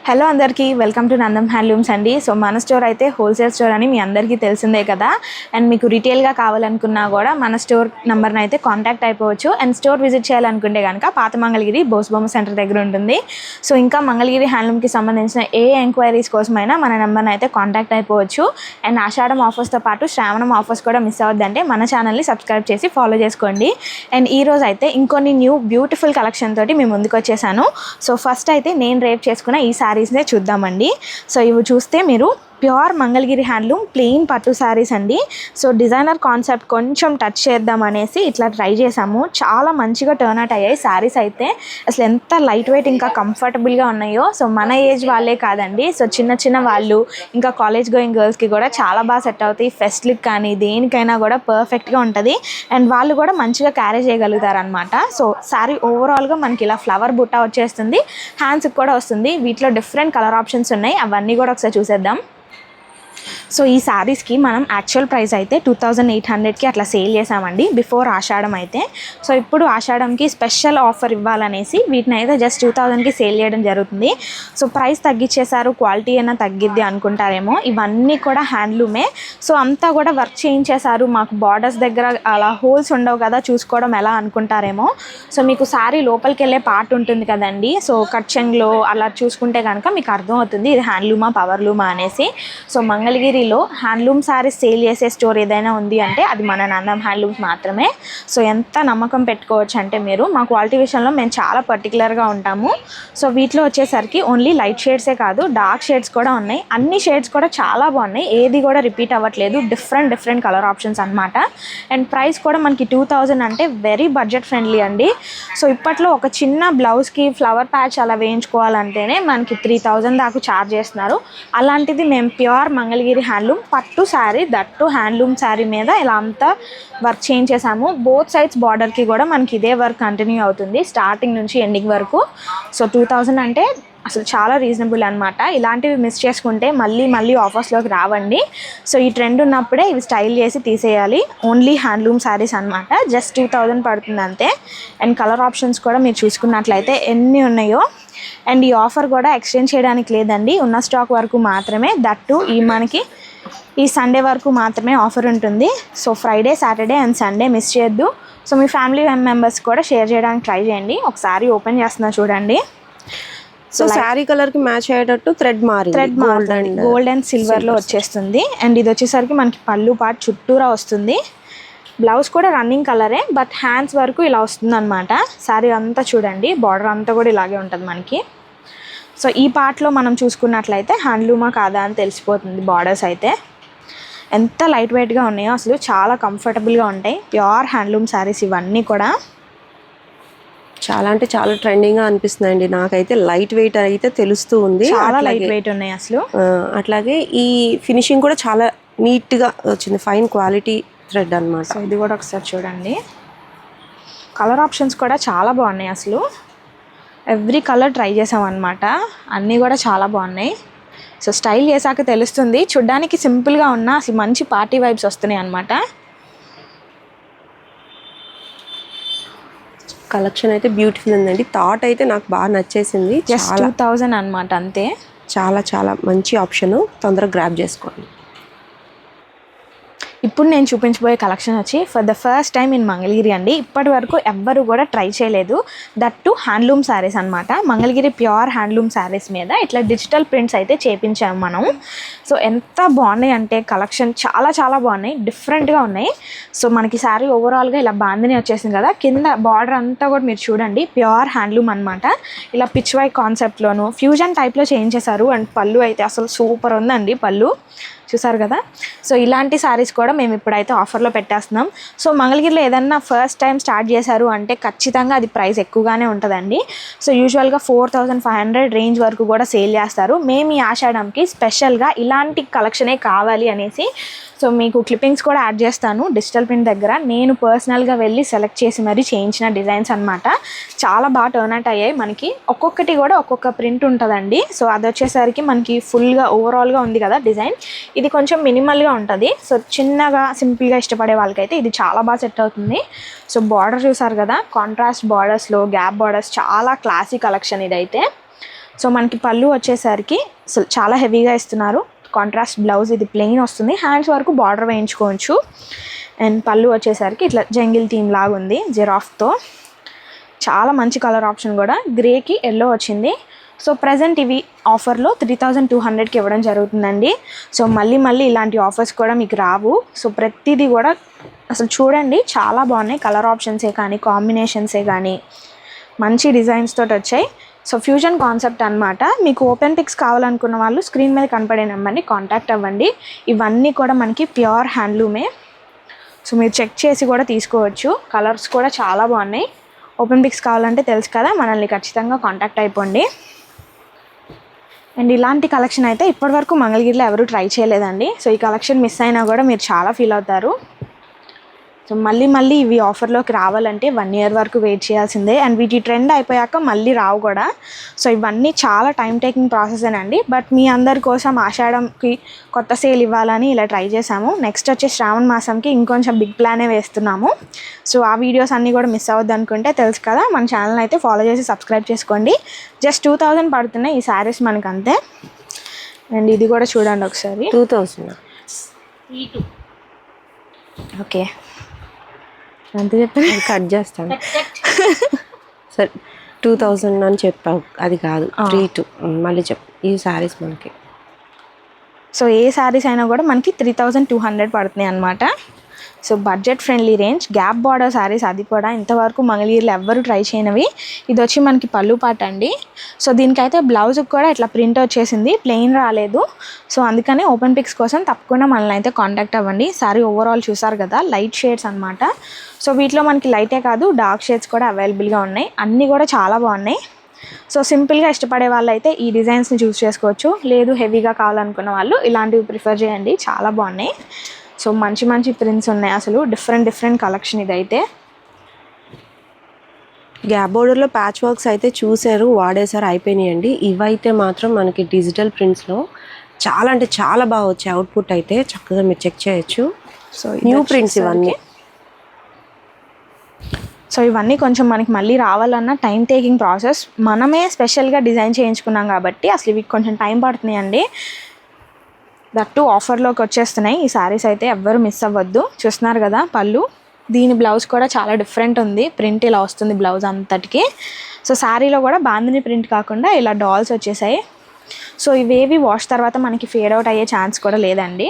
Hello అందరికీ welcome to Nandam handlooms అండి. So మన స్టోర్ అయితే హోల్సేల్ స్టోర్ అని మీ అందరికీ తెలిసిందే కదా. అండ్ మీకు రిటైల్గా కావాలనుకున్నా కూడా మన స్టోర్ నెంబర్ని అయితే కాంటాక్ట్ అయిపోవచ్చు. అండ్ స్టోర్ విజిట్ చేయాలనుకుంటే కనుక పాత మంగళగిరి బోస్బొమ్మ సెంటర్ దగ్గర ఉంటుంది. సో ఇంకా మంగళగిరి హ్యాండ్లూమ్కి సంబంధించిన ఏ ఎంక్వైరీస్ కోసమైనా మన నెంబర్ని అయితే కాంటాక్ట్ అయిపోవచ్చు. అండ్ ఆషాఢం ఆఫర్స్తో పాటు శ్రావణం ఆఫర్స్ కూడా మిస్ అవ్వద్దంటే మన ఛానల్ని సబ్స్క్రైబ్ చేసి ఫాలో చేసుకోండి. అండ్ ఈరోజు అయితే ఇంకొన్ని న్యూ బ్యూటిఫుల్ కలెక్షన్ తోటి మేము ముందుకు వచ్చేసాను. సో ఫస్ట్ అయితే నేను రేప్ చేసుకున్న ఈ శారీస్నే చూద్దామండి. సో ఇవి చూస్తే మీరు ప్యూర్ మంగళగిరి హ్యాండ్లూమ్ ప్లెయిన్ పట్టు శారీస్ అండి. సో డిజైనర్ కాన్సెప్ట్ కొంచెం టచ్ చేద్దాం అనేసి ఇట్లా ట్రై చేసాము. చాలా మంచిగా టర్న్ అవుట్ అయ్యాయి శారీస్ అయితే. అసలు ఎంత లైట్ వెయిట్ ఇంకా కంఫర్టబుల్గా ఉన్నాయో. సో మన ఏజ్ వాళ్ళే కాదండి, సో చిన్న చిన్న వాళ్ళు ఇంకా కాలేజ్ గోయింగ్ గర్ల్స్కి కూడా చాలా బాగా సెట్ అవుతాయి. ఫెస్ట్కి కానీ దేనికైనా కూడా పర్ఫెక్ట్గా ఉంటుంది. అండ్ వాళ్ళు కూడా మంచిగా క్యారీ చేయగలుగుతారు అనమాట. సో శారీ ఓవరాల్గా మనకి ఇలా ఫ్లవర్ బుట్ట వచ్చేస్తుంది, హ్యాండ్స్కి కూడా వస్తుంది. వీటిలో డిఫరెంట్ కలర్ ఆప్షన్స్ ఉన్నాయి, అవన్నీ కూడా ఒకసారి చూసేద్దాం. సో ఈ శారీస్కి మనం యాక్చువల్ ప్రైస్ అయితే 2800కి అట్లా సేల్ చేసామండి బిఫోర్ ఆషాఢం అయితే. సో ఇప్పుడు ఆషాఢంకి స్పెషల్ ఆఫర్ ఇవ్వాలనేసి వీటిని అయితే జస్ట్ 2000కి సేల్ చేయడం జరుగుతుంది. సో ప్రైస్ తగ్గించేశారు, క్వాలిటీ అయినా తగ్గిద్ది అనుకుంటారేమో. ఇవన్నీ కూడా హ్యాండ్లూమే. సో అంతా కూడా వర్క్ చేయించేశారు. మాకు బార్డర్స్ దగ్గర అలా హోల్స్ ఉండవు కదా, చూసుకోవడం ఎలా అనుకుంటారేమో. సో మీకు శారీ లోపలికి వెళ్ళే పార్ట్ ఉంటుంది కదండి, సో కట్ చెంగ్లో అలా చూసుకుంటే కనుక మీకు అర్థమవుతుంది ఇది హ్యాండ్లూమా పవర్లూమా అనేసి. సో మంగళగిరిలో హ్యాండ్లూమ్ శారీస్ సేల్ చేసే స్టోర్ ఏదైనా ఉంది అంటే అది మన నందం హ్యాండ్లూమ్స్ మాత్రమే. సో ఎంత నమ్మకం పెట్టుకోవచ్చు అంటే మీరు, మా క్వాలిటీ విషయంలో మేము చాలా పర్టికులర్గా ఉంటాము. సో వీటిలో వచ్చేసరికి ఓన్లీ లైట్ షేడ్సే కాదు, డార్క్ షేడ్స్ కూడా ఉన్నాయి. అన్ని షేడ్స్ కూడా చాలా బాగున్నాయి, ఏది కూడా రిపీట్ అవ్వట్లేదు. డిఫరెంట్ కలర్ ఆప్షన్స్ అనమాట. అండ్ ప్రైస్ కూడా మనకి 2000 అంటే వెరీ బడ్జెట్ ఫ్రెండ్లీ అండి. సో ఇప్పట్లో ఒక చిన్న బ్లౌజ్కి ఫ్లవర్ ప్యాచ్ అలా వేయించుకోవాలంటేనే మనకి 3000 దాకా ఛార్జ్ చేస్తున్నారు. అలాంటిది మేము ప్యూర్ మంగళగిరి హ్యాండ్లూమ్ పట్టు శారీ, దట్టు హ్యాండ్లూమ్ శారీ మీద ఇలా అంతా వర్క్ చేయించేసాము. బోత్ సైడ్స్ బార్డర్కి కూడా మనకి ఇదే వర్క్ కంటిన్యూ అవుతుంది స్టార్టింగ్ నుంచి ఎండింగ్ వరకు. సో 2000 అంటే అసలు చాలా రీజనబుల్ అనమాట. ఇలాంటివి మిస్ చేసుకుంటే మళ్ళీ ఆఫర్స్లోకి రావండి. సో ఈ ట్రెండ్ ఉన్నప్పుడే ఇవి స్టైల్ చేసి తీసేయాలి. ఓన్లీ హ్యాండ్లూమ్ శారీస్ అనమాట, జస్ట్ 2000 పడుతుంది అంతే. అండ్ కలర్ ఆప్షన్స్ కూడా మీరు చూసుకున్నట్లయితే ఎన్ని ఉన్నాయో. అండ్ ఈ ఆఫర్ కూడా ఎక్స్చేంజ్ చేయడానికి లేదండి, ఉన్న స్టాక్ వరకు మాత్రమే. దట్టు మనకి ఈ సండే వరకు మాత్రమే ఆఫర్ ఉంటుంది. So Friday, Saturday and Sunday miss చేయొద్దు. సో మీ ఫ్యామిలీ మెంబర్స్ కూడా షేర్ చేయడానికి ట్రై చేయండి. ఒకసారి ఓపెన్ చేస్తున్నా చూడండి. సో శారీ కలర్ కి మ్యాచ్ అయ్యేటట్టు థ్రెడ్ గోల్డ్ అండ్ సిల్వర్ లో వచ్చేస్తుంది. అండ్ ఇది వచ్చేసరికి మనకి పళ్ళు పార్ట్ చుట్టూరా వస్తుంది. బ్లౌజ్ కూడా రన్నింగ్ కలరే, బట్ హ్యాండ్స్ వరకు ఇలా వస్తుంది అనమాట. శారీ అంతా చూడండి, బార్డర్ అంతా కూడా ఇలాగే ఉంటుంది మనకి. సో ఈ పార్ట్లో మనం చూసుకున్నట్లయితే హ్యాండ్లూమా కాదా అని తెలిసిపోతుంది. బార్డర్స్ అయితే ఎంత లైట్ వెయిట్గా ఉన్నాయో, అసలు చాలా కంఫర్టబుల్గా ఉంటాయి. ప్యూర్ హ్యాండ్లూమ్ శారీస్ ఇవన్నీ కూడా చాలా అంటే చాలా ట్రెండింగ్గా అనిపిస్తున్నాయండి నాకైతే. లైట్ వెయిట్ అయితే తెలుస్తూ ఉంది, చాలా లైట్ వెయిట్ ఉన్నాయి అసలు. అట్లాగే ఈ ఫినిషింగ్ కూడా చాలా నీట్గా వచ్చింది, ఫైన్ క్వాలిటీ థ్రెడ్ అనమాట. సో ఇది కూడా ఒకసారి చూడండి. కలర్ ఆప్షన్స్ కూడా చాలా బాగున్నాయి అసలు. ఎవ్రీ కలర్ ట్రై చేసామన్నమాట, అన్నీ కూడా చాలా బాగున్నాయి. సో స్టైల్ చేశాక తెలుస్తుంది. చూడ్డానికి సింపుల్గా ఉన్న అసలు మంచి పార్టీ వైబ్స్ వస్తున్నాయి అనమాట. కలెక్షన్ అయితే బ్యూటిఫుల్ ఉందండి. థాట్ అయితే నాకు బాగా నచ్చేసింది. జస్ట్ 2000 అనమాట అంతే. చాలా మంచి ఆప్షన్, తొందరగా గ్రాబ్ చేసుకోండి. ఇప్పుడు నేను చూపించబోయే కలెక్షన్ వచ్చి for the first time in Mangalagiri అండి. ఇప్పటి వరకు ఎవ్వరు కూడా ట్రై చేయలేదు. దట్టు హ్యాండ్లూమ్ శారీస్ అనమాట. మంగళగిరి ప్యూర్ హ్యాండ్లూమ్ శారీస్ మీద ఇట్లా డిజిటల్ ప్రింట్స్ అయితే చేపించాము మనం. సో ఎంత బాగున్నాయి అంటే కలెక్షన్ చాలా బాగున్నాయి, డిఫరెంట్గా ఉన్నాయి. సో మనకి శారీ ఓవరాల్గా ఇలా బాందిని వచ్చేసింది కదా, కింద బార్డర్ అంతా కూడా మీరు చూడండి ప్యూర్ హ్యాండ్లూమ్ అనమాట. ఇలా పిచ్ వై కాన్సెప్ట్లోను ఫ్యూజన్ టైప్లో చేయించేశారు. అండ్ పళ్ళు అయితే అసలు సూపర్ ఉందండి, పళ్ళు చూసారు కదా. సో ఇలాంటి శారీస్ కూడా మేము ఇప్పుడైతే ఆఫర్లో పెట్టేస్తున్నాం. సో మంగళగిరిలో ఏదన్నా ఫస్ట్ టైం స్టార్ట్ చేశారు అంటే ఖచ్చితంగా అది ప్రైస్ ఎక్కువగానే ఉంటుందండి. సో యూజువల్గా 4500 రేంజ్ వరకు కూడా సేల్ చేస్తారు. మేము ఈ ఆషాఢంకి స్పెషల్గా ఇలాంటి కలెక్షనే కావాలి అనేసి సో మీకు క్లిప్పింగ్స్ కూడా యాడ్ చేస్తాను డిజిటల్ ప్రింట్ దగ్గర. నేను పర్సనల్గా వెళ్ళి సెలెక్ట్ చేసి మరీ చేయించిన డిజైన్స్ అనమాట. చాలా బాగా టర్న్ అవుట్ అయ్యాయి. మనకి ఒక్కొక్కటి కూడా ఒక్కొక్క ప్రింట్ ఉంటుందండి. సో అది వచ్చేసరికి మనకి ఫుల్గా ఓవరాల్గా ఉంది కదా డిజైన్, ఇది కొంచెం మినిమల్గా ఉంటుంది. సో చిన్నగా సింపుల్గా ఇష్టపడే వాళ్ళకైతే ఇది చాలా బాగా సెట్ అవుతుంది. సో బార్డర్ చూసారు కదా, కాంట్రాస్ట్ బార్డర్స్లో గ్యాప్ బార్డర్స్, చాలా క్లాసీ కలెక్షన్ ఇదైతే. సో మనకి పళ్ళు వచ్చేసరికి అసలు చాలా హెవీగా ఇస్తున్నారు. కాంట్రాస్ట్ బ్లౌజ్, ఇది ప్లెయిన్ వస్తుంది. హ్యాండ్స్ వరకు బార్డర్ వేయించుకోవచ్చు. అండ్ పళ్ళు వచ్చేసరికి ఇట్లా జంగిల్ థీమ్ లాగా ఉంది జిరాఫ్తో. చాలా మంచి కలర్ ఆప్షన్ కూడా, గ్రేకి ఎల్లో వచ్చింది. సో ప్రజెంట్ ఇవి ఆఫర్లో 3200కి ఇవ్వడం జరుగుతుందండి. సో మళ్ళీ ఇలాంటి ఆఫర్స్ కూడా మీకు రావు. సో ప్రతిదీ కూడా అసలు చూడండి, చాలా బాగున్నాయి. కలర్ ఆప్షన్సే కానీ, కాంబినేషన్సే కానీ మంచి డిజైన్స్ తోటి వచ్చాయి. సో ఫ్యూజన్ కాన్సెప్ట్ అనమాట. మీకు ఓపెన్ పిక్స్ కావాలనుకున్న వాళ్ళు స్క్రీన్ మీద కనపడే నెంబర్ని కాంటాక్ట్ అవ్వండి. ఇవన్నీ కూడా మనకి ప్యూర్ హ్యాండ్లూమే. సో మీరు చెక్ చేసి కూడా తీసుకోవచ్చు. కలర్స్ కూడా చాలా బాగున్నాయి. ఓపెన్ పిక్స్ కావాలంటే తెలుసు కదా, మనల్ని ఖచ్చితంగా కాంటాక్ట్ అయిపోండి. అండ్ ఇలాంటి కలెక్షన్ అయితే ఇప్పటివరకు మంగళగిరిలో ఎవరు ట్రై చేయలేదండి. సో ఈ కలెక్షన్ మిస్ అయినా కూడా మీరు చాలా ఫీల్ అవుతారు. సో మళ్ళీ ఇవి ఆఫర్లోకి రావాలంటే 1 year వరకు వెయిట్ చేయాల్సిందే. అండ్ వీటి ట్రెండ్ అయిపోయాక మళ్ళీ రావు కూడా. సో ఇవన్నీ చాలా టైం టేకింగ్ ప్రాసెసేనండి. బట్ మీ అందరి కోసం ఆషాఢంకి కొత్త సేల్ ఇవ్వాలని ఇలా ట్రై చేశాము. నెక్స్ట్ వచ్చే శ్రావణ మాసంకి ఇంకొంచెం బిగ్ ప్లానే వేస్తున్నాము. సో ఆ వీడియోస్ అన్నీ కూడా మిస్ అవ్వద్దు అనుకుంటే తెలుసు కదా, మన ఛానల్ అయితే ఫాలో చేసి సబ్స్క్రైబ్ చేసుకోండి. జస్ట్ 2000 పడుతున్నాయి ఈ శారీస్ మనకు, అంతే. అండ్ ఇది కూడా చూడండి ఒకసారి. 2000 ఓకే, ఎంత చెప్పాను, కట్ చేస్తాను. సరే 2000 అని చెప్పావు, అది కాదు 32. మళ్ళీ చెప్పు. ఈ శారీస్ మనకి, సో ఏ శారీస్ అయినా కూడా మనకి 3200 పడుతున్నాయి అనమాట. So budget friendly range, gap border saris, అది కూడా ఇంతవరకు మంగళగిరిలో ఎవ్వరు ట్రై చేయనివి. ఇది వచ్చి మనకి పళ్ళు పాట అండి. సో దీనికైతే బ్లౌజ్కి కూడా ఇట్లా ప్రింట్ వచ్చేసింది, ప్లెయిన్ రాలేదు. సో అందుకని ఓపెన్ పిక్స్ కోసం తప్పకుండా మనల్ని అయితే కాంటాక్ట్ అవ్వండి. శారీ ఓవరాల్ చూసారు కదా, లైట్ షేడ్స్ అనమాట. సో వీటిలో మనకి లైటే కాదు, డార్క్ షేడ్స్ కూడా అవైలబుల్గా ఉన్నాయి. అన్నీ కూడా చాలా బాగున్నాయి. సో సింపుల్గా ఇష్టపడే వాళ్ళు అయితే ఈ డిజైన్స్ని చూస్ చేసుకోవచ్చు. లేదు హెవీగా కావాలనుకున్న వాళ్ళు ఇలాంటివి ప్రిఫర్ చేయండి, చాలా బాగున్నాయి. సో మంచి ప్రింట్స్ ఉన్నాయి, అసలు డిఫరెంట్ కలెక్షన్ ఇదైతే. గ్యాప్ బోర్డర్లో ప్యాచ్ వర్క్స్ అయితే చూసారు, వాడేసారు, అయిపోయినాయండి. ఇవైతే మాత్రం మనకి డిజిటల్ ప్రింట్స్లో చాలా అంటే చాలా బాగా వచ్చాయి. అవుట్పుట్ అయితే చక్కగా మీరు చెక్ చేయొచ్చు. సో న్యూ ప్రింట్స్ ఇవన్నీ. సో ఇవన్నీ కొంచెం మనకి మళ్ళీ రావాలన్న టైం టేకింగ్ ప్రాసెస్. మనమే స్పెషల్గా డిజైన్ చేయించుకున్నాం కాబట్టి అసలు ఇవి కొంచెం టైం పడుతున్నాయండి. దట్టు ఆఫర్లోకి వచ్చేస్తున్నాయి ఈ శారీస్ అయితే, ఎవ్వరు మిస్ అవ్వద్దు. చూస్తున్నారు కదా పళ్ళు, దీని బ్లౌజ్ కూడా చాలా డిఫరెంట్ ఉంది. ప్రింట్ ఇలా వస్తుంది బ్లౌజ్ అంతటికి. సో శారీలో కూడా బాందిని ప్రింట్ కాకుండా ఇలా డాల్స్ వచ్చేసాయి. సో ఇవేవి వాష్ తర్వాత మనకి ఫేడ్ అవుట్ అయ్యే ఛాన్స్ కూడా లేదండి.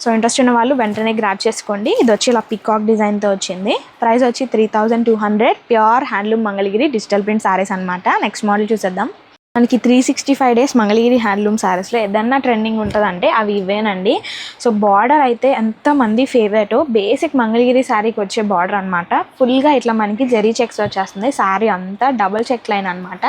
సో ఇంట్రెస్ట్ ఉన్న వాళ్ళు వెంటనే గ్రాబ్ చేసుకోండి. ఇది వచ్చి ఇలా పికాక్ డిజైన్తో వచ్చింది. ప్రైస్ వచ్చి 3200, pure handloom Mangalagiri digital print saris అనమాట. నెక్స్ట్ మోడల్ చూసేద్దాం. మనకి 365 days మంగళగిరి హ్యాండ్లూమ్ శారీస్లో ఏదన్నా ట్రెండింగ్ ఉంటుందంటే అవి ఇవేనండి. సో బార్డర్ అయితే ఎంతమంది ఫేవరెట్, బేసిక్ మంగళగిరి శారీకి వచ్చే బార్డర్ అనమాట. ఫుల్గా ఇట్లా మనకి జరీ చెక్స్ వచ్చేస్తుంది. శారీ అంతా డబుల్ చెక్ లైన్ అనమాట.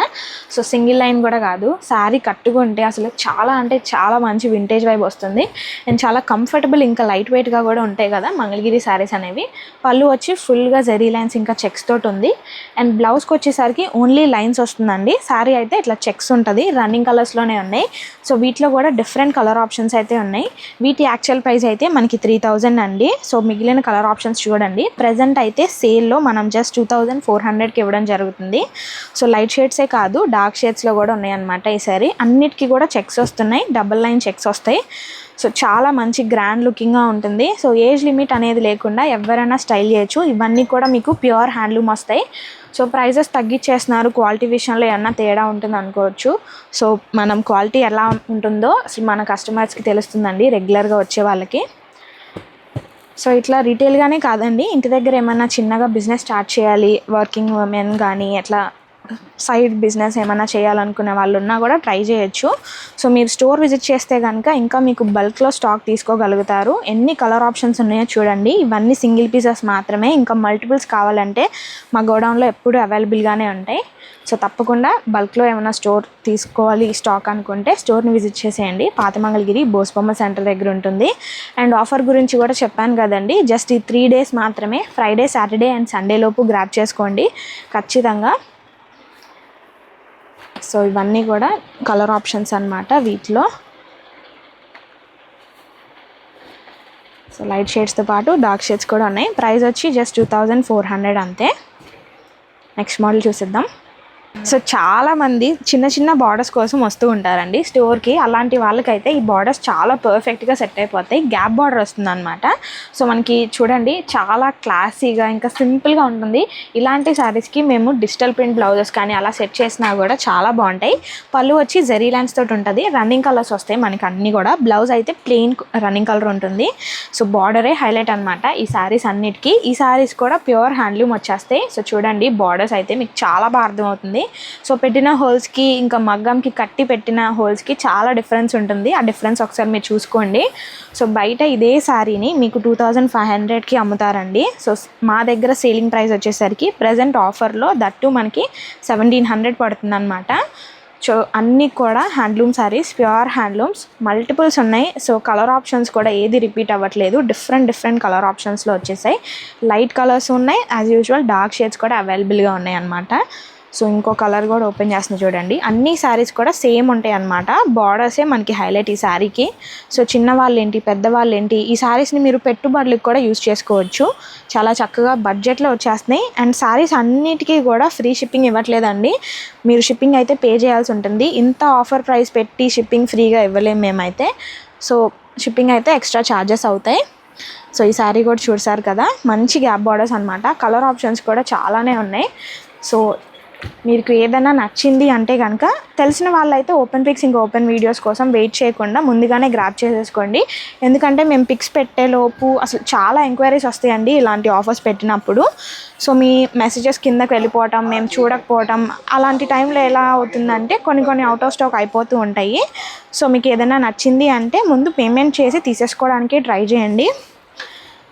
సో సింగిల్ లైన్ కూడా కాదు. శారీ కట్టుకుంటే అసలు చాలా అంటే చాలా మంచి వింటేజ్ వైబ్ వస్తుంది. అండ్ చాలా కంఫర్టబుల్, ఇంకా లైట్ వెయిట్గా కూడా ఉంటాయి కదా మంగళగిరి శారీస్ అనేవి. పళ్ళు వచ్చి ఫుల్గా జరీ లైన్స్ ఇంకా చెక్స్ తోటి ఉంది. అండ్ బ్లౌజ్కి వచ్చేసరికి ఓన్లీ లైన్స్ వస్తుందండి. శారీ అయితే ఇట్లా చెక్స్ ఉంటుంది, రన్నింగ్ కలర్స్లోనే ఉన్నాయి. సో వీటిలో కూడా డిఫరెంట్ కలర్ ఆప్షన్స్ అయితే ఉన్నాయి. వీటి యాక్చువల్ ప్రైస్ అయితే మనకి 3000 అండి. సో మిగిలిన కలర్ ఆప్షన్స్ చూడండి. ప్రజెంట్ అయితే సేల్లో మనం జస్ట్ 2400కి ఇవ్వడం జరుగుతుంది. సో లైట్ షేడ్సే కాదు, డార్క్ షేడ్స్లో కూడా ఉన్నాయన్నమాట. ఈ సారీ అన్నిటికీ కూడా చెక్స్ వస్తున్నాయి, డబల్ లైన్ చెక్స్ వస్తాయి. సో చాలా మంచి గ్రాండ్ లుకింగ్గా ఉంటుంది. సో ఏజ్ లిమిట్ అనేది లేకుండా ఎవరైనా స్టైల్ చేయొచ్చు. ఇవన్నీ కూడా మీకు ప్యూర్ హ్యాండ్లూమ్ వస్తాయి. సో ప్రైజెస్ తగ్గించేస్తున్నారు, క్వాలిటీ విషయంలో ఏమన్నా తేడా ఉంటుంది అనుకోవచ్చు. సో మనం క్వాలిటీ ఎలా ఉంటుందో అసలు మన కస్టమర్స్కి తెలుస్తుందండి, రెగ్యులర్గా వచ్చే వాళ్ళకి. సో ఇట్లా రీటైల్గానే కాదండి, ఇంటి దగ్గర ఏమన్నా చిన్నగా బిజినెస్ స్టార్ట్ చేయాలి, వర్కింగ్ ఉమెన్ కానీ అట్లా సైడ్ బిజినెస్ ఏమైనా చేయాలనుకునే వాళ్ళు ఉన్నా కూడా ట్రై చేయొచ్చు. సో మీరు స్టోర్ విజిట్ చేస్తే కనుక ఇంకా మీకు బల్క్లో స్టాక్ తీసుకోగలుగుతారు. ఎన్ని కలర్ ఆప్షన్స్ ఉన్నాయో చూడండి. ఇవన్నీ సింగిల్ పీసెస్ మాత్రమే, ఇంకా మల్టిపుల్స్ కావాలంటే మా గోడౌన్లో ఎప్పుడూ అవైలబుల్గానే ఉంటాయి. సో తప్పకుండా బల్క్లో ఏమైనా స్టోర్ తీసుకోవాలి స్టాక్ అనుకుంటే స్టోర్ని విజిట్ చేసేయండి. పాత మంగళగిరి బోస్బొమ్మ సెంటర్ దగ్గర ఉంటుంది. అండ్ ఆఫర్ గురించి కూడా చెప్పాను కదండి, జస్ట్ ఈ 3 days మాత్రమే, ఫ్రైడే, సాటర్డే అండ్ సండే లోపు గ్రాబ్ చేసుకోండి ఖచ్చితంగా. సో ఇవన్నీ కూడా కలర్ ఆప్షన్స్ అన్నమాట వీటిలో. సో లైట్ షేడ్స్తో పాటు డార్క్ షేడ్స్ కూడా ఉన్నాయి. ప్రైస్ వచ్చి జస్ట్ 2400 అంతే. Next model చూసిద్దాం. సో చాలామంది చిన్న చిన్న బార్డర్స్ కోసం వస్తూ ఉంటారండి స్టోర్కి. అలాంటి వాళ్ళకైతే ఈ బార్డర్స్ చాలా పర్ఫెక్ట్గా సెట్ అయిపోతాయి. గ్యాప్ బార్డర్ వస్తుంది అనమాట. సో మనకి చూడండి చాలా క్లాసీగా ఇంకా సింపుల్గా ఉంటుంది. ఇలాంటి శారీస్కి మేము డిజిటల్ ప్రింట్ బ్లౌజెస్ కానీ అలా సెట్ చేసినా కూడా చాలా బాగుంటాయి. పళ్ళు వచ్చి జెరీ లైన్స్ తోటి ఉంటుంది. రన్నింగ్ కలర్స్ వస్తాయి మనకి అన్నీ కూడా. బ్లౌజ్ అయితే ప్లెయిన్ రన్నింగ్ కలర్ ఉంటుంది. సో బార్డరే హైలైట్ అనమాట ఈ శారీస్ అన్నిటికీ. ఈ శారీస్ కూడా ప్యూర్ హ్యాండ్లూమ్ వచ్చేస్తాయి. సో చూడండి బార్డర్స్ అయితే మీకు చాలా బాగా అర్థమవుతుంది. సో పెట్టిన హోల్స్కి ఇంకా మగ్గంకి కట్టి పెట్టిన హోల్స్కి చాలా డిఫరెన్స్ ఉంటుంది. ఆ డిఫరెన్స్ ఒకసారి మీరు చూసుకోండి. సో బయట ఇదే శారీని మీకు 2500కి అమ్ముతారండి. సో మా దగ్గర సేలింగ్ ప్రైస్ వచ్చేసరికి ప్రజెంట్ ఆఫర్లో దట్టు మనకి 1700 పడుతుంది అనమాట. సో అన్నీ కూడా handloom saris, pure handlooms, multiples ఉన్నాయి. సో కలర్ ఆప్షన్స్ కూడా ఏది రిపీట్ అవ్వట్లేదు. డిఫరెంట్ కలర్ ఆప్షన్స్లో వచ్చేసాయి. లైట్ కలర్స్ ఉన్నాయి, యాజ్ యూజువల్ డార్క్ షేడ్స్ కూడా అవైలబుల్గా ఉన్నాయి అన్నమాట. సో ఇంకో కలర్ కూడా ఓపెన్ చేస్తున్నా చూడండి. అన్ని శారీస్ కూడా సేమ్ ఉంటాయి అన్నమాట. బార్డర్సే మనకి హైలైట్ ఈ శారీకి. సో చిన్నవాళ్ళు ఏంటి, పెద్దవాళ్ళు ఏంటి, ఈ శారీస్ని మీరు పెట్టుబడులకు కూడా యూజ్ చేసుకోవచ్చు. చాలా చక్కగా బడ్జెట్లో వచ్చేస్తున్నాయి. అండ్ శారీస్ అన్నిటికీ కూడా ఫ్రీ షిప్పింగ్ ఇవ్వట్లేదండి. మీరు షిప్పింగ్ అయితే పే చేయాల్సి ఉంటుంది. ఇంత ఆఫర్ ప్రైస్ పెట్టి షిప్పింగ్ ఫ్రీగా ఇవ్వలేము మేమైతే. సో షిప్పింగ్ అయితే ఎక్స్ట్రా ఛార్జెస్ అవుతాయి. సో ఈ శారీ కూడా చూసారు కదా, మంచి గ్యాప్ బార్డర్స్ అనమాట. కలర్ ఆప్షన్స్ కూడా చాలానే ఉన్నాయి. సో మీకు ఏదైనా నచ్చింది అంటే కనుక తెలిసిన వాళ్ళైతే ఓపెన్ పిక్స్ ఇంకా ఓపెన్ వీడియోస్ కోసం వెయిట్ చేయకుండా ముందుగానే గ్రాప్ చేసేసుకోండి. ఎందుకంటే మేము పిక్స్ పెట్టేలోపు అసలు చాలా ఎంక్వైరీస్ వస్తాయండి ఇలాంటి ఆఫర్స్ పెట్టినప్పుడు. సో మీ మెసేజెస్ కిందకి వెళ్ళిపోవటం, మేము చూడకపోవటం, అలాంటి టైంలో ఎలా అవుతుందంటే కొన్ని అవుట్ ఆఫ్ స్టాక్ అయిపోతూ ఉంటాయి. సో మీకు ఏదైనా నచ్చింది అంటే ముందు పేమెంట్ చేసి తీసేసుకోవడానికి ట్రై చేయండి.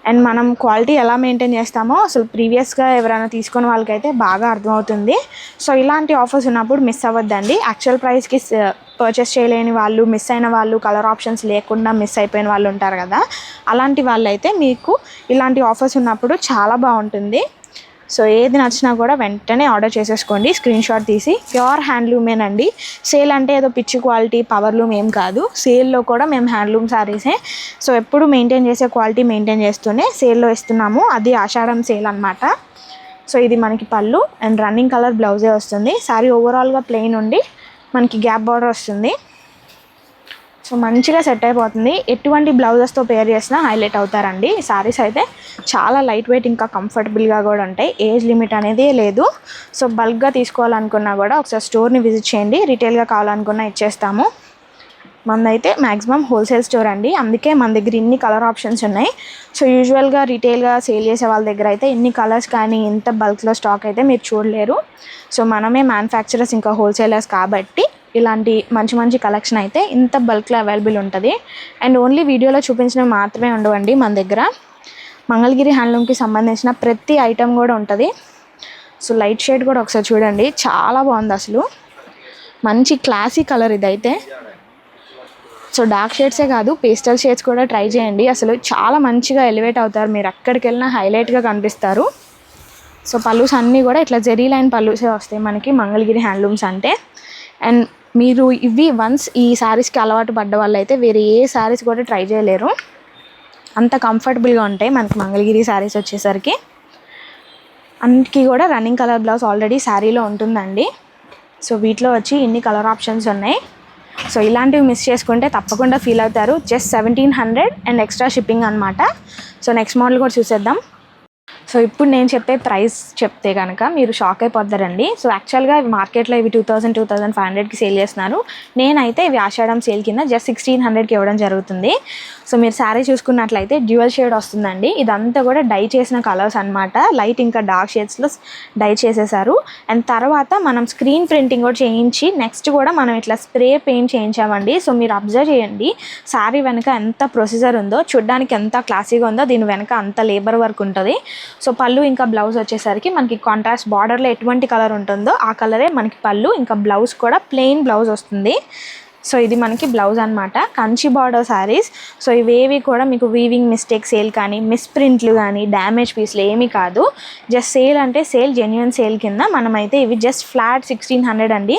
అండ్ మనం క్వాలిటీ ఎలా మెయింటైన్ చేస్తామో అసలు ప్రీవియస్గా ఎవరైనా తీసుకున్న వాళ్ళకైతే బాగా అర్థమవుతుంది. సో ఇలాంటి ఆఫర్స్ ఉన్నప్పుడు మిస్ అవ్వద్దండి. యాక్చువల్ ప్రైస్కి పర్చేస్ చేయలేని వాళ్ళు, మిస్ అయిన వాళ్ళు, కలర్ ఆప్షన్స్ లేకుండా మిస్ అయిపోయిన వాళ్ళు ఉంటారు కదా, అలాంటి వాళ్ళైతే మీకు ఇలాంటి ఆఫర్స్ ఉన్నప్పుడు చాలా బాగుంటుంది. సో ఏది నచ్చినా కూడా వెంటనే ఆర్డర్ చేసేసుకోండి, స్క్రీన్ షాట్ తీసి. ప్యూర్ హ్యాండ్లూమేనండి. సేల్ అంటే ఏదో పిచ్చి క్వాలిటీ పవర్లూమ్ ఏం కాదు. సేల్లో కూడా మేము హ్యాండ్లూమ్ శారీసే. సో ఎప్పుడు మెయింటైన్ చేసే క్వాలిటీ మెయింటైన్ చేస్తూనే సేల్లో ఇస్తున్నాము. అది ఆషాఢం సేల్ అనమాట. సో ఇది మనకి పళ్ళు అండ్ రన్నింగ్ కలర్ బ్లౌజే వస్తుంది. శారీ ఓవరాల్గా ప్లెయిన్ ఉండి మనకి గ్యాప్ బార్డర్ వస్తుంది. సో మంచిగా సెట్ అయిపోతుంది. ఎటువంటి బ్లౌజెస్తో పేర్ చేసినా హైలైట్ అవుతారండి. ఈ శారీస్ అయితే చాలా లైట్ వెయిట్ ఇంకా కంఫర్టబుల్గా కూడా ఉంటాయి. ఏజ్ లిమిట్ అనేది లేదు. సో బల్క్గా తీసుకోవాలనుకున్నా కూడా ఒకసారి స్టోర్ని విజిట్ చేయండి. రిటైల్గా కావాలనుకున్నా ఇచ్చేస్తాము. మనదైతే మ్యాక్సిమం హోల్సేల్ స్టోర్ అండి, అందుకే మన దగ్గర ఇన్ని కలర్ ఆప్షన్స్ ఉన్నాయి. సో యూజువల్గా రిటైల్గా సేల్ చేసే వాళ్ళ దగ్గర అయితే ఇన్ని కలర్స్ కానీ ఇంత బల్క్లో స్టాక్ అయితే మీరు చూడలేరు. సో మనమే మ్యానుఫ్యాక్చరర్స్ ఇంకా హోల్సేలర్స్ కాబట్టి ఇలాంటి మంచి కలెక్షన్ అయితే ఇంత బల్క్లో అవైలబుల్ ఉంటుంది. అండ్ ఓన్లీ వీడియోలో చూపించినవి మాత్రమే ఉండవండి మన దగ్గర. మంగళగిరి హ్యాండ్లూమ్కి సంబంధించిన ప్రతి ఐటెం కూడా ఉంటుంది. సో లైట్ షేడ్ కూడా ఒకసారి చూడండి, చాలా బాగుంది అసలు. మంచి క్లాసీ కలర్ ఇదైతే. సో డార్క్ షేడ్సే కాదు, పేస్టల్ షేడ్స్ కూడా ట్రై చేయండి. అసలు చాలా మంచిగా ఎలివేట్ అవుతారు. మీరు ఎక్కడికి వెళ్ళినా హైలైట్గా కనిపిస్తారు. సో పల్లూస్ అన్నీ కూడా ఇట్లా జెరీ లైన్ పల్లూసే వస్తాయి మనకి మంగళగిరి హ్యాండ్లూమ్స్ అంటే. అండ్ మీరు ఇవి వన్స్ ఈ శారీస్కి అలవాటు పడ్డ వాళ్ళు అయితే వేరే ఏ శారీస్ కూడా ట్రై చేయలేరు. అంత కంఫర్టబుల్గా ఉంటాయి మనకి మంగళగిరి శారీస్ వచ్చేసరికి. అన్నిటికీ కూడా రన్నింగ్ కలర్ బ్లౌజ్ ఆల్రెడీ శారీలో ఉంటుందండి. సో వీటిలో వచ్చి ఇన్ని కలర్ ఆప్షన్స్ ఉన్నాయి. సో ఇలాంటివి మిస్ చేసుకుంటే తప్పకుండా ఫీల్ అవుతారు. జస్ట్ 1700 అండ్ ఎక్స్ట్రా షిప్పింగ్ అనమాట. సో నెక్స్ట్ మోడల్ కూడా చూసేద్దాం. సో ఇప్పుడు నేను చెప్పే ప్రైస్ చెప్తే కనుక మీరు షాక్ అయిపోతారండి. సో యాక్చువల్గా మార్కెట్లో ఇవి 2500కి సేల్ చేస్తున్నారు. నేనైతే ఇవి ఆషాఢం సేల్ కింద జస్ట్ 1600కి ఇవ్వడం జరుగుతుంది. సో మీరు శారీ చూసుకున్నట్లయితే డ్యూయల్ షేడ్ వస్తుందండి. ఇదంతా కూడా డై చేసిన కలర్స్ అనమాట. లైట్ ఇంకా డార్క్ షేడ్స్లో డై చేసేసారు. అండ్ తర్వాత మనం స్క్రీన్ ప్రింటింగ్ కూడా చేయించి నెక్స్ట్ కూడా మనం ఇట్లా స్ప్రే పెయింట్ చేయించామండి. సో మీరు అబ్జర్వ్ చేయండి శారీ వెనక ఎంత ప్రొసీజర్ ఉందో, చూడ్డానికి ఎంత క్లాసీగా ఉందో, దీని వెనక అంత లేబర్ వర్క్ ఉంటుంది. సో పళ్ళు ఇంకా బ్లౌజ్ వచ్చేసరికి మనకి కాంట్రాస్ట్ బార్డర్లో ఎటువంటి కలర్ ఉంటుందో ఆ కలరే మనకి పళ్ళు, ఇంకా బ్లౌజ్ కూడా ప్లెయిన్ బ్లౌజ్ వస్తుంది. సో ఇది మనకి బ్లౌజ్ అనమాట. కంచి బార్డర్ శారీస్. సో ఇవేవి కూడా మీకు వీవింగ్ మిస్టేక్ సేల్ కానీ మిస్ప్రింట్లు కానీ డ్యామేజ్ పీస్లు ఏమీ కాదు. జస్ట్ సేల్ అంటే సేల్, జెన్యున్ సేల్ కింద మనమైతే ఇవి జస్ట్ ఫ్లాట్ 1600 అండి.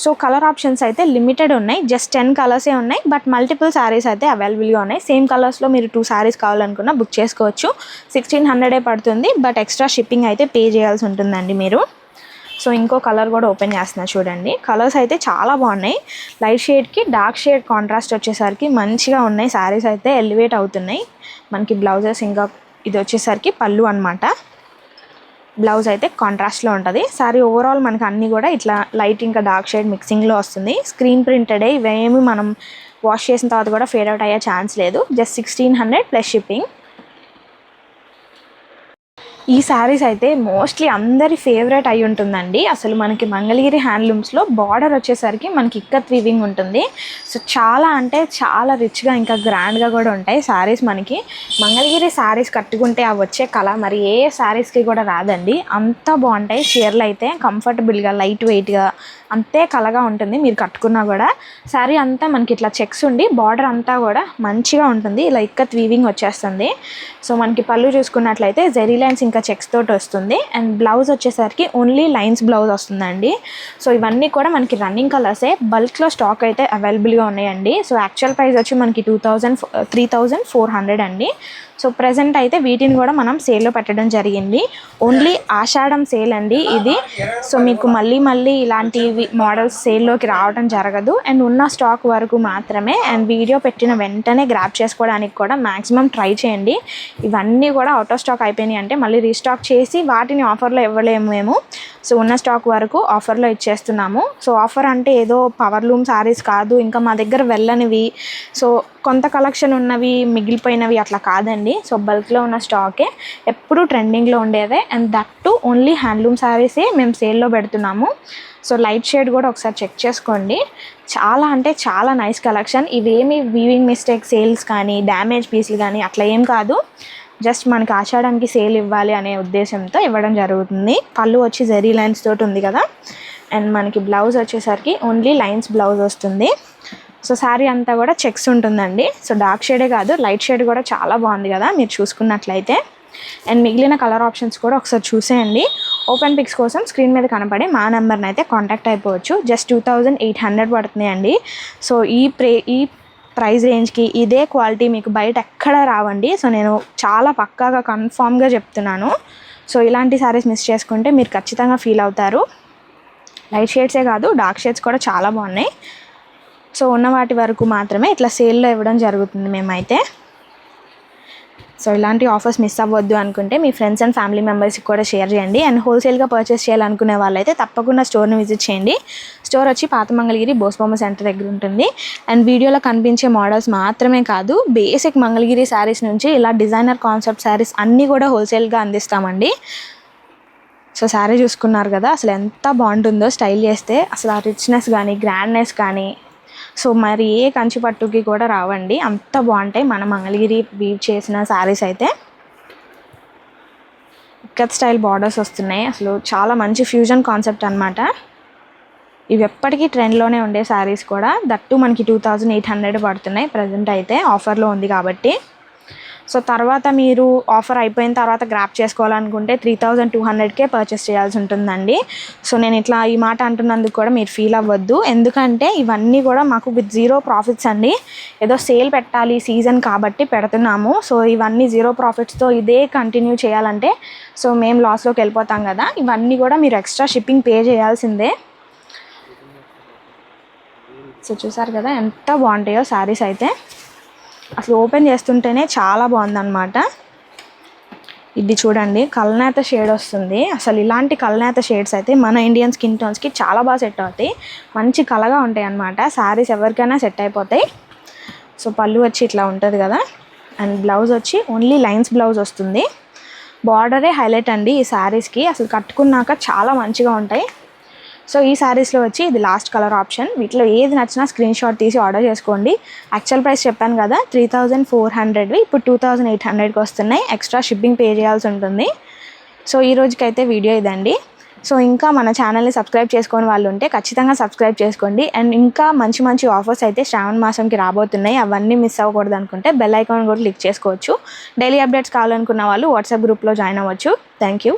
సో కలర్ ఆప్షన్స్ అయితే లిమిటెడ్ ఉన్నాయి. జస్ట్ 10 కలర్సే ఉన్నాయి. బట్ మల్టిపుల్ శారీస్ అయితే అవైలబుల్గా ఉన్నాయి. సేమ్ కలర్స్లో మీరు 2 శారీస్ కావాలనుకున్నా బుక్ చేసుకోవచ్చు. 1600 పడుతుంది. బట్ ఎక్స్ట్రా షిప్పింగ్ అయితే పే చేయాల్సి ఉంటుందండి మీరు. సో ఇంకో కలర్ కూడా ఓపెన్ చేస్తున్నా చూడండి. కలర్స్ అయితే చాలా బాగున్నాయి. లైట్ షేడ్కి డార్క్ షేడ్ కాంట్రాస్ట్ వచ్చేసరికి మంచిగా ఉన్నాయి. శారీస్ అయితే ఎలివేట్ అవుతున్నాయి. మనకి బ్లౌజెస్ ఇంకా ఇది వచ్చేసరికి పళ్ళు అనమాట. బ్లౌజ్ అయితే కాంట్రాస్ట్లో ఉంటుంది. శారీ ఓవరాల్ మనకి అన్నీ కూడా ఇట్లా లైట్ ఇంకా డార్క్ షేడ్ మిక్సింగ్లో వస్తుంది. స్క్రీన్ ప్రింటెడే, ఇవేమి మనం వాష్ చేసిన తర్వాత కూడా ఫేడ్ అవుట్ అయ్యే ఛాన్స్ లేదు. Just 1600 plus shipping. ఈ శారీస్ అయితే మోస్ట్లీ అందరి ఫేవరెట్ అయి ఉంటుందండి. అసలు మనకి మంగళగిరి హ్యాండ్లూమ్స్లో బార్డర్ వచ్చేసరికి మనకి ఇక్కత్ వీవింగ్ ఉంటుంది. సో చాలా అంటే చాలా రిచ్గా ఇంకా గ్రాండ్గా కూడా ఉంటాయి శారీస్. మనకి మంగళగిరి శారీస్ కట్టుకుంటే అవి వచ్చే కళ మరి ఏ శారీస్కి కూడా రాదండి. అంత బాగుంటాయి చీరలు అయితే. కంఫర్టబుల్గా లైట్ వెయిట్గా అంతే కళగా ఉంటుంది మీరు కట్టుకున్నా కూడా. శారీ అంతా మనకి ఇట్లా చెక్స్ ఉండి బార్డర్ అంతా కూడా మంచిగా ఉంటుంది. ఇలా ఇక్కత్ వీవింగ్ వచ్చేస్తుంది. సో మనకి పళ్ళు చూసుకున్నట్లయితే జెరీ లైన్స్ ఇంకా చెక్స్ తోటి వస్తుంది. అండ్ బ్లౌజ్ వచ్చేసరికి ఓన్లీ లైన్స్ బ్లౌజ్ వస్తుందండి. సో ఇవన్నీ కూడా మనకి రన్నింగ్ కలర్సే. బల్క్లో స్టాక్ అయితే అవైలబుల్గా ఉన్నాయండి. సో యాక్చువల్ ప్రైస్ వచ్చి మనకి 3400 అండి. సో ప్రజెంట్ అయితే వీటిని కూడా మనం సేల్లో పెట్టడం జరిగింది. ఓన్లీ ఆషాఢం సేల్ అండి ఇది. సో మీకు మళ్ళీ ఇలాంటివి మోడల్స్ సేల్లోకి రావడం జరగదు. అండ్ ఉన్న స్టాక్ వరకు మాత్రమే. అండ్ వీడియో పెట్టిన వెంటనే గ్రాప్ చేసుకోవడానికి కూడా మ్యాక్సిమం ట్రై చేయండి. ఇవన్నీ కూడా అవుట్ ఆఫ్ స్టాక్ అయిపోయినాయి అంటే మళ్ళీ రీస్టాక్ చేసి వాటిని ఆఫర్లో ఇవ్వలేము మేము. సో ఉన్న స్టాక్ వరకు ఆఫర్లో ఇచ్చేస్తున్నాము. సో ఆఫర్ అంటే ఏదో పవర్ లూమ్ శారీస్ కాదు, ఇంకా మా దగ్గర వెళ్ళనివి, సో కొంత కలెక్షన్ ఉన్నవి మిగిలిపోయినవి అట్లా కాదండి. సో బల్క్లో ఉన్న స్టాకే ఎప్పుడూ ట్రెండింగ్లో ఉండేదే. And that too only handloom శారీసే మేము సేల్లో పెడుతున్నాము. సో లైట్ షేడ్ కూడా ఒకసారి చెక్ చేసుకోండి. చాలా అంటే చాలా నైస్ కలెక్షన్. ఇవేమి వీవింగ్ మిస్టేక్ సేల్స్ కానీ డ్యామేజ్ పీసులు కానీ అట్లా ఏం కాదు. జస్ట్ మనకి ఆషాఢంకి సేల్ ఇవ్వాలి అనే ఉద్దేశంతో ఇవ్వడం జరుగుతుంది. పళ్ళు వచ్చి జెరీ లైన్స్ తోటి ఉంది కదా. అండ్ మనకి బ్లౌజ్ వచ్చేసరికి ఓన్లీ లైన్స్ బ్లౌజ్ వస్తుంది. సో శారీ అంతా కూడా చెక్స్ ఉంటుందండి. సో డార్క్ షేడే కాదు లైట్ షేడ్ కూడా చాలా బాగుంది కదా మీరు చూసుకున్నట్లయితే. అండ్ మిగిలిన కలర్ ఆప్షన్స్ కూడా ఒకసారి చూసేయండి. ఓపెన్ పిక్స్ కోసం స్క్రీన్ మీద కనపడే మా నెంబర్ని అయితే కాంటాక్ట్ అయిపోవచ్చు. జస్ట్ 2800 పడుతున్నాయండి. సో ఈ ప్రైస్ రేంజ్కి ఇదే క్వాలిటీ మీకు బయట ఎక్కడ రావండి. సో నేను చాలా పక్కాగా కన్ఫామ్గా చెప్తున్నాను. సో ఇలాంటి శారీస్ మిస్ చేసుకుంటే మీరు ఖచ్చితంగా ఫీల్ అవుతారు. లైట్ షేడ్సే కాదు డార్క్ షేడ్స్ కూడా చాలా బాగున్నాయి. సో ఉన్న వాటి వరకు మాత్రమే ఇట్లా సేల్లో ఇవ్వడం జరుగుతుంది మేమైతే. సో ఇలాంటి ఆఫర్స్ మిస్ అవ్వద్దు అనుకుంటే మీ ఫ్రెండ్స్ అండ్ ఫ్యామిలీ మెంబర్స్కి కూడా షేర్ చేయండి. అండ్ హోల్సేల్గా పర్చేస్ చేయాలనుకునే వాళ్ళైతే తప్పకుండా స్టోర్ని విజిట్ చేయండి. స్టోర్ వచ్చి పాత మంగళగిరి బోస్బొమ్మ సెంటర్ దగ్గర ఉంటుంది. అండ్ వీడియోలో కనిపించే మోడల్స్ మాత్రమే కాదు, బేసిక్ మంగళగిరి శారీస్ నుంచి ఇలా డిజైనర్ కాన్సెప్ట్ శారీస్ అన్నీ కూడా హోల్సేల్గా అందిస్తామండి. సో శారీ చూసుకున్నారు కదా అసలు ఎంత బాగుంటుందో స్టైల్ చేస్తే. అసలు ఆ రిచ్నెస్ కానీ గ్రాండ్నెస్ కానీ సో మరి ఏ కంచి పట్టుకి కూడా రావండి. అంత బాగుంటాయి మన మంగళగిరి వీవ్ చేసిన శారీస్ అయితే. ఇక్కత్ స్టైల్ బార్డర్స్ వస్తున్నాయి. అసలు చాలా మంచి ఫ్యూజన్ కాన్సెప్ట్ అనమాట. ఇవి ఎప్పటికీ ట్రెండ్లోనే ఉండే శారీస్ కూడా. దట్టు మనకి 2800 పడుతున్నాయి ప్రజెంట్ అయితే ఆఫర్లో ఉంది కాబట్టి. సో తర్వాత మీరు ఆఫర్ అయిపోయిన తర్వాత గ్రాప్ చేసుకోవాలనుకుంటే 3200కే పర్చేస్ చేయాల్సి ఉంటుందండి. సో నేను ఇట్లా ఈ మాట అంటున్నందుకు కూడా మీరు ఫీల్ అవ్వద్దు. ఎందుకంటే ఇవన్నీ కూడా మాకు విత్ జీరో ప్రాఫిట్స్ అండి. ఏదో సేల్ పెట్టాలి సీజన్ కాబట్టి పెడుతున్నాము. సో ఇవన్నీ జీరో ప్రాఫిట్స్తో ఇదే కంటిన్యూ చేయాలంటే సో మేము లాస్లోకి వెళ్ళిపోతాం కదా. ఇవన్నీ కూడా మీరు ఎక్స్ట్రా షిప్పింగ్ పే చేయాల్సిందే. సో చూసారు కదా ఎంత బాగుంటాయో శారీస్ అయితే. అసలు ఓపెన్ చేస్తుంటేనే చాలా బాగుందన్నమాట. ఇది చూడండి కల్నేత షేడ్ వస్తుంది. అసలు ఇలాంటి కల్నేత షేడ్స్ అయితే మన ఇండియన్ స్కిన్ టోన్స్కి చాలా బాగా సెట్ అవుతాయి. మంచి కలగా ఉంటాయి అన్నమాట. శారీస్ ఎవరికైనా సెట్ అయిపోతాయి. సో పళ్ళు వచ్చి ఇట్లా ఉంటుంది కదా. అండ్ బ్లౌజ్ వచ్చి ఓన్లీ లైన్స్ బ్లౌజ్ వస్తుంది. బార్డరే హైలైట్ అండి ఈ శారీస్కి. అసలు కట్టుకున్నాక చాలా మంచిగా ఉంటాయి. సో ఈ శారీస్లో వచ్చి ఇది లాస్ట్ కలర్ ఆప్షన్. వీటిలో ఏది నచ్చినా స్క్రీన్ షాట్ తీసి ఆర్డర్ చేసుకోండి. యాక్చువల్ ప్రైస్ చెప్పాను కదా 3400, ఇప్పుడు 2800కి వస్తున్నాయి. ఎక్స్ట్రా షిప్పింగ్ పే చేయాల్సి ఉంటుంది. సో ఈ రోజుకైతే వీడియో ఇదండి. సో ఇంకా మన ఛానల్ని సబ్స్క్రైబ్ చేసుకొని వాళ్ళు ఉంటే ఖచ్చితంగా సబ్స్క్రైబ్ చేసుకోండి. అండ్ ఇంకా మంచి మంచి ఆఫర్స్ అయితే శ్రావణ మాసంకి రాబోతున్నాయి. అవన్నీ మిస్ అవ్వకూడదు అనుకుంటే బెల్ ఐకాన్ కూడా క్లిక్ చేసుకోవచ్చు. డైలీ అప్డేట్స్ కావాలనుకున్న వాళ్ళు వాట్సాప్ గ్రూప్లో జాయిన్ అవ్వచ్చు. Thank you.